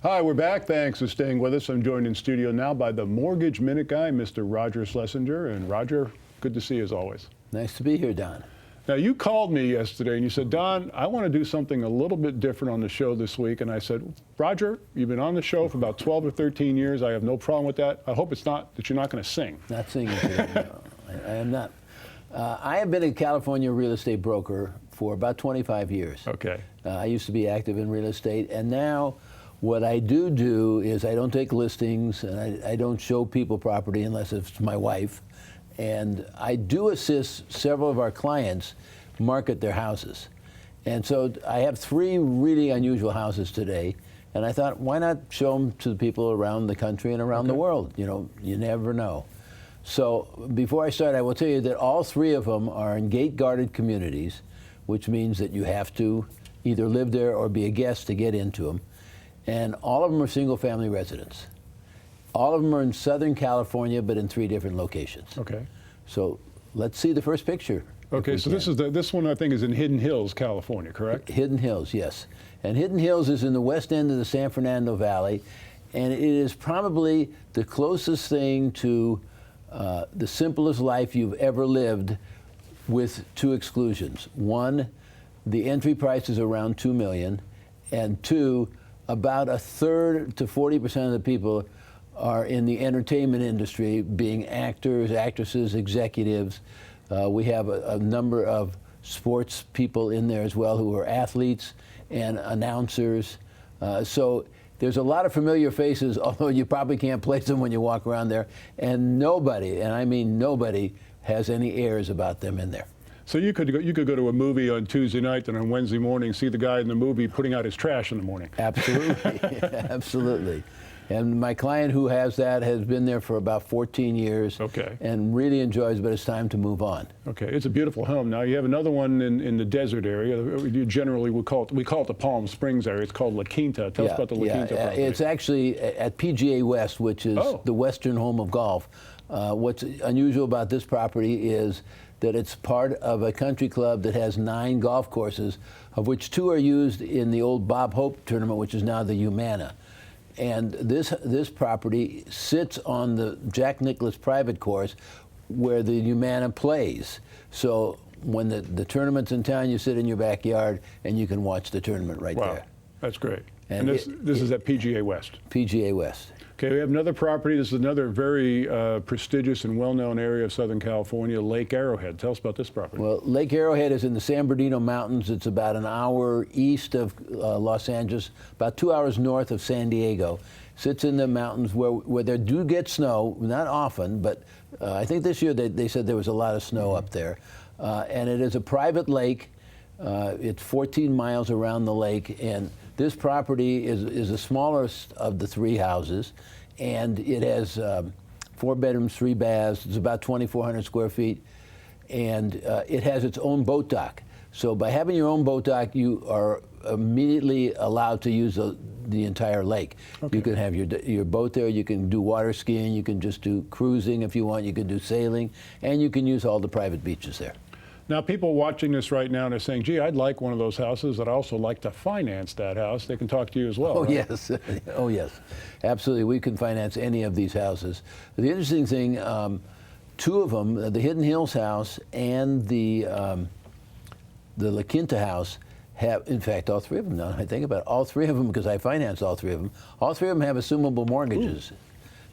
Hi, we're back. Thanks for staying with us. I'm joined in studio now by the Mortgage Minute guy, Mr. Roger Schlesinger. And Roger, good to see you as always. Nice to be here, Don. Now, you called me yesterday and you said, Don, I want to do something a little bit different on the show this week. And I said, Roger, you've been on the show for about 12 or 13 years. I have no problem with that. I hope it's not that you're not going to sing. Not singing today, no. I am not. I have been a California real estate broker for about 25 years. Okay. I used to be active in real estate, and now what I do is I don't take listings, and I don't show people property unless it's my wife. And I do assist several of our clients market their houses. And so I have 3 really unusual houses today, and I thought, why not show them to the people around the country and around the world? You know, you never know. So before I start, I will tell you that all 3 of them are in gate-guarded communities, which means that you have to either live there or be a guest to get into them. And all of them are single-family residents. All of them are in Southern California, but in 3 different locations. Okay. So let's see the first picture. Okay, so this one I think is in Hidden Hills, California, correct? Hidden Hills, yes. And Hidden Hills is in the west end of the San Fernando Valley, and it is probably the closest thing to the simplest life you've ever lived, with 2 exclusions. 1, the entry price is around $2 million, and 2, about 1/3 to 40% of the people are in the entertainment industry, being actors, actresses, executives. We have a number of sports people in there as well who are athletes and announcers. So there's a lot of familiar faces, although you probably can't place them when you walk around there. And nobody, and I mean nobody, has any airs about them in there. So you could go to a movie on Tuesday night and on Wednesday morning see the guy in the movie putting out his trash in the morning. Absolutely, absolutely. And my client who has that has been there for about 14 years. Okay. And really enjoys, but it's time to move on. Okay, it's a beautiful home. Now you have another one in the desert area. You generally we call it the Palm Springs area. It's called La Quinta. Tell us about the La Quinta property. It's actually at PGA West, which is the western home of golf. What's unusual about this property is that it's part of a country club that has 9 golf courses, of which 2 are used in the old Bob Hope tournament, which is now the Humana. And this property sits on the Jack Nicklaus private course where the Humana plays. So when the tournament's in town, you sit in your backyard and you can watch the tournament right there. Wow, that's great. And this is at PGA West. PGA West. Okay, we have another property. This is another very prestigious and well-known area of Southern California, Lake Arrowhead. Tell us about this property. Well, Lake Arrowhead is in the San Bernardino Mountains. It's about an hour east of Los Angeles, about 2 hours north of San Diego. Sits in the mountains where there do get snow, not often, but I think this year they said there was a lot of snow up there. And it is a private lake. It's 14 miles around the lake, and this property is the smallest of the 3 houses, and it has 4 bedrooms, 3 baths. It's about 2,400 square feet, and it has its own boat dock. So by having your own boat dock, you are immediately allowed to use the entire lake. Okay. You can have your boat there. You can do water skiing. You can just do cruising if you want. You can do sailing, and you can use all the private beaches there. Now, people watching this right now and are saying, gee, I'd like one of those houses. I'd also like to finance that house. They can talk to you as well. Oh, right? Yes. Oh, yes. Absolutely. We can finance any of these houses. The interesting thing, 2 of them, the Hidden Hills house and the La Quinta house, have, in fact, all 3 of them, now I think about it, all 3 of them, because I finance all 3 of them, all 3 of them have assumable mortgages. Ooh.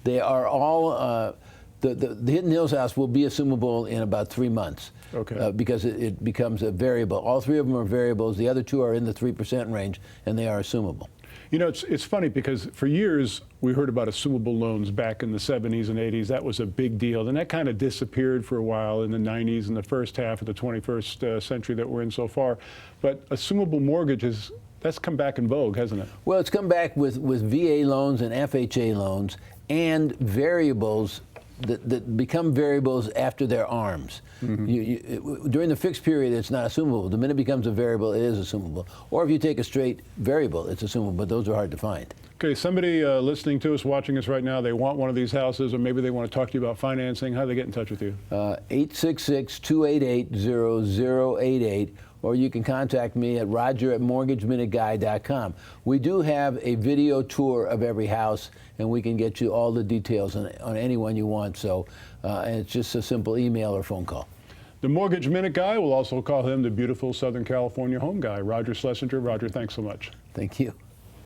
They are all, the Hidden Hills house will be assumable in about 3 months. Okay. Because it becomes a variable. All 3 of them are variables. The other 2 are in the 3% range, and they are assumable. You know, it's funny because for years we heard about assumable loans back in the 70s and 80s. That was a big deal. Then that kind of disappeared for a while in the 90s and the first half of the 21st century that we're in so far. But assumable mortgages, that's come back in vogue, hasn't it? Well, it's come back with VA loans and FHA loans and variables that become variables after their arms. Mm-hmm. During the fixed period, it's not assumable. The minute it becomes a variable, it is assumable. Or if you take a straight variable, it's assumable, but those are hard to find. Okay, somebody listening to us, watching us right now, they want one of these houses, or maybe they want to talk to you about financing. How do they get in touch with you? 866-288-0088, or you can contact me at roger@mortgageminuteguy.com. We do have a video tour of every house, and we can get you all the details on any one you want. So, and it's just a simple email or phone call. The Mortgage Minute Guy, we'll also call him the beautiful Southern California home guy, Roger Schlesinger. Roger, thanks so much. Thank you.